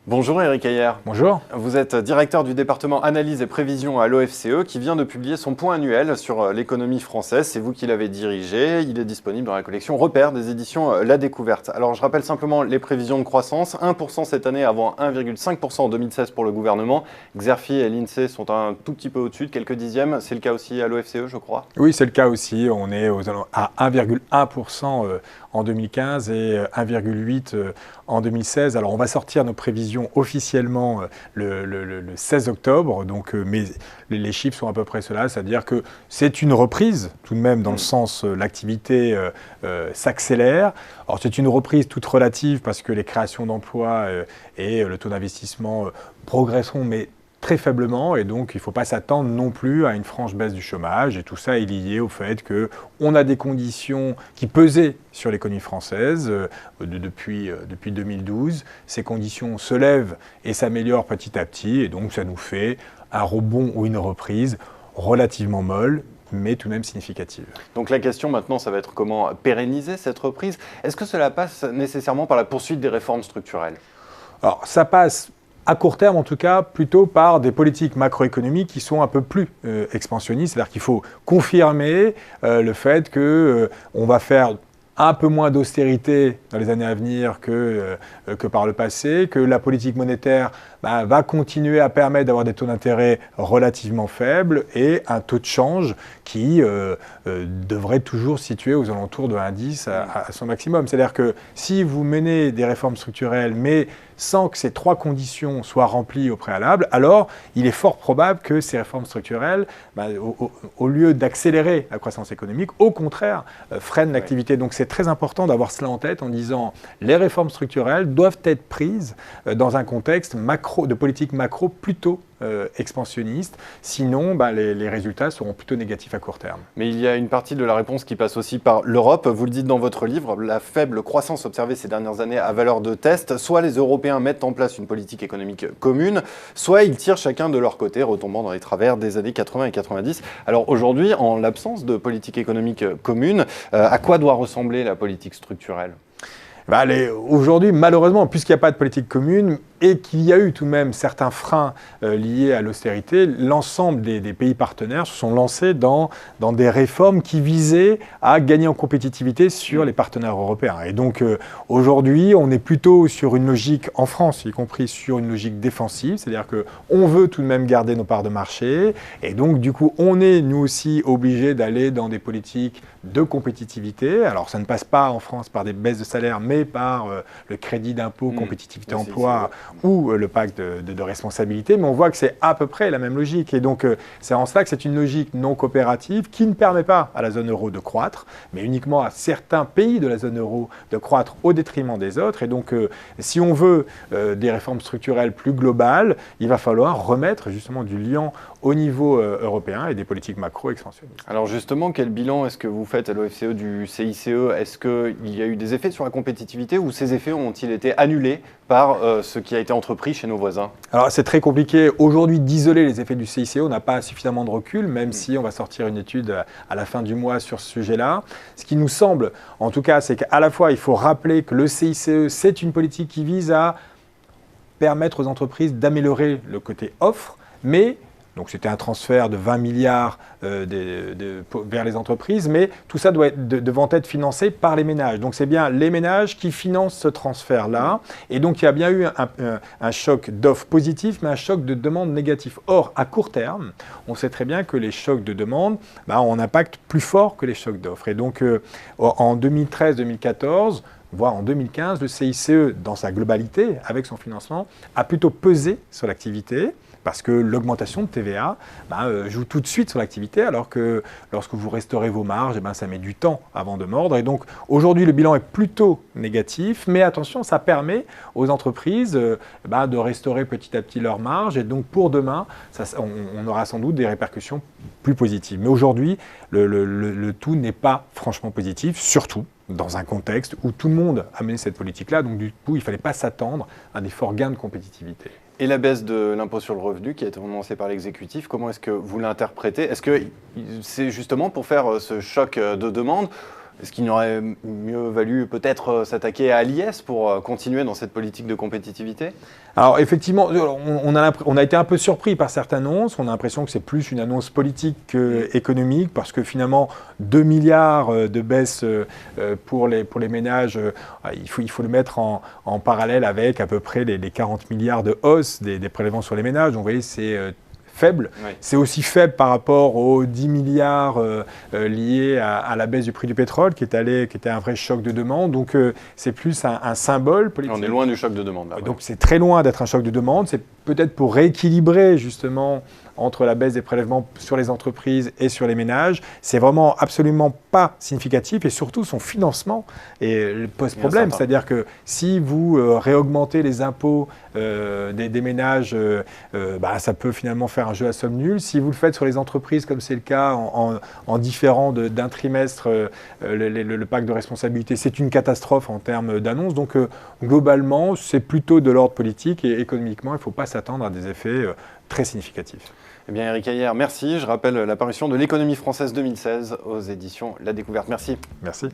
Bonjour Eric Heyer. Bonjour. Vous êtes directeur du département analyse et prévision à l'OFCE qui vient de publier son point annuel sur l'économie française. C'est vous qui l'avez dirigé. Il est disponible dans la collection Repères des éditions La Découverte. Alors je rappelle simplement les prévisions de croissance. 1% cette année avant 1,5% en 2016 pour le gouvernement. Xerfi et l'INSEE sont un tout petit peu au-dessus de quelques dixièmes. C'est le cas aussi à l'OFCE, je crois. Oui, c'est le cas aussi. On est à 1,1% en 2015 et 1,8% en 2016. Alors on va sortir nos prévisions officiellement le 16 octobre, donc, mais les chiffres sont à peu près cela, c'est-à-dire que c'est une reprise, tout de même dans le sens l'activité s'accélère. Alors c'est une reprise toute relative parce que les créations d'emplois et le taux d'investissement progresseront, mais très faiblement, et donc il ne faut pas s'attendre non plus à une franche baisse du chômage, et tout ça est lié au fait qu'on a des conditions qui pesaient sur l'économie française depuis 2012. Ces conditions se lèvent et s'améliorent petit à petit, et donc ça nous fait un rebond ou une reprise relativement molle, mais tout de même significative. Donc la question maintenant, ça va être comment pérenniser cette reprise. Est-ce que cela passe nécessairement par la poursuite des réformes structurelles ? Alors ça passe à court terme, en tout cas, plutôt par des politiques macroéconomiques qui sont un peu plus expansionnistes. C'est-à-dire qu'il faut confirmer le fait qu'on va faire un peu moins d'austérité dans les années à venir que par le passé, que la politique monétaire va continuer à permettre d'avoir des taux d'intérêt relativement faibles et un taux de change qui devrait toujours se situer aux alentours de 1,10 à son maximum. C'est-à-dire que si vous menez des réformes structurelles, mais sans que ces trois conditions soient remplies au préalable, alors il est fort probable que ces réformes structurelles, au lieu d'accélérer la croissance économique, au contraire, freinent l'activité. Donc c'est très important d'avoir cela en tête en disant les réformes structurelles doivent être prises dans un contexte de politique macro plutôt expansionniste, sinon les résultats seront plutôt négatifs à court terme. Mais il y a une partie de la réponse qui passe aussi par l'Europe. Vous le dites dans votre livre, la faible croissance observée ces dernières années a valeur de test. Soit les Européens mettent en place une politique économique commune, soit ils tirent chacun de leur côté, retombant dans les travers des années 80 et 90. Alors aujourd'hui, en l'absence de politique économique commune, à quoi doit ressembler la politique structurelle ? Aujourd'hui, malheureusement, puisqu'il n'y a pas de politique commune et qu'il y a eu tout de même certains freins liés à l'austérité, l'ensemble des pays partenaires se sont lancés dans des réformes qui visaient à gagner en compétitivité sur les partenaires européens. Et donc aujourd'hui, on est plutôt sur une logique, en France, y compris sur une logique défensive, c'est-à-dire qu'on veut tout de même garder nos parts de marché, et donc du coup, on est nous aussi obligés d'aller dans des politiques de compétitivité. Alors ça ne passe pas en France par des baisses de salaire, mais par le crédit d'impôt, compétitivité emploi ou le pacte de responsabilité, mais on voit que c'est à peu près la même logique. Et donc c'est en cela que c'est une logique non coopérative qui ne permet pas à la zone euro de croître, mais uniquement à certains pays de la zone euro de croître au détriment des autres. Et donc si on veut des réformes structurelles plus globales, il va falloir remettre justement du lien au niveau européen et des politiques macro-expansionnistes. Alors justement, quel bilan est-ce que vous faites à l'OFCE du CICE ? Est-ce qu'il y a eu des effets sur la compétitivité ou ces effets ont-ils été annulés par ce qui a été entrepris chez nos voisins ? Alors c'est très compliqué aujourd'hui d'isoler les effets du CICE, on n'a pas suffisamment de recul, même si on va sortir une étude à la fin du mois sur ce sujet-là. Ce qui nous semble, en tout cas, c'est qu'à la fois il faut rappeler que le CICE, c'est une politique qui vise à permettre aux entreprises d'améliorer le côté offre, mais donc c'était un transfert de 20 milliards vers les entreprises, mais tout ça devant être financé par les ménages. Donc c'est bien les ménages qui financent ce transfert-là. Et donc il y a bien eu un choc d'offres positif, mais un choc de demande négatif. Or, à court terme, on sait très bien que les chocs de demande ont un impact plus fort que les chocs d'offres. Et donc en 2013-2014, voire en 2015, le CICE, dans sa globalité, avec son financement, a plutôt pesé sur l'activité, parce que l'augmentation de TVA joue tout de suite sur l'activité, alors que lorsque vous restaurez vos marges, ça met du temps avant de mordre. Et donc aujourd'hui, le bilan est plutôt négatif, mais attention, ça permet aux entreprises de restaurer petit à petit leurs marges. Et donc pour demain, on aura sans doute des répercussions plus positives. Mais aujourd'hui, le tout n'est pas franchement positif, surtout dans un contexte où tout le monde a mené cette politique-là. Donc du coup, il ne fallait pas s'attendre à des forts gains de compétitivité. Et la baisse de l'impôt sur le revenu qui a été annoncée par l'exécutif, comment est-ce que vous l'interprétez ? Est-ce que c'est justement pour faire ce choc de demande ? Est-ce qu'il n'aurait mieux valu peut-être s'attaquer à l'IS pour continuer dans cette politique de compétitivité? Alors effectivement, on a été un peu surpris par cette annonce. On a l'impression que c'est plus une annonce politique qu'économique parce que finalement 2 milliards de baisse pour les ménages, il faut le mettre en parallèle avec à peu près les 40 milliards de hausse des prélèvements sur les ménages. Donc vous voyez, c'est faible. Oui. C'est aussi faible par rapport aux 10 milliards liés à la baisse du prix du pétrole qui était un vrai choc de demande. Donc c'est plus un symbole politique. On est loin du choc de demande. Là, donc c'est très loin d'être un choc de demande. C'est peut-être pour rééquilibrer justement entre la baisse des prélèvements sur les entreprises et sur les ménages. C'est vraiment absolument pas significatif et surtout son financement pose problème. C'est-à-dire que si vous réaugmentez les impôts des ménages, ça peut finalement faire un jeu à somme nulle. Si vous le faites sur les entreprises, comme c'est le cas en différant d'un trimestre le pacte de responsabilité, c'est une catastrophe en termes d'annonce. Donc globalement, c'est plutôt de l'ordre politique et économiquement, il ne faut pas s'attendre à des effets très significatifs. Eh bien, Éric Heyer, merci. Je rappelle l'apparition de l'économie française 2016 aux éditions La Découverte. Merci. Merci.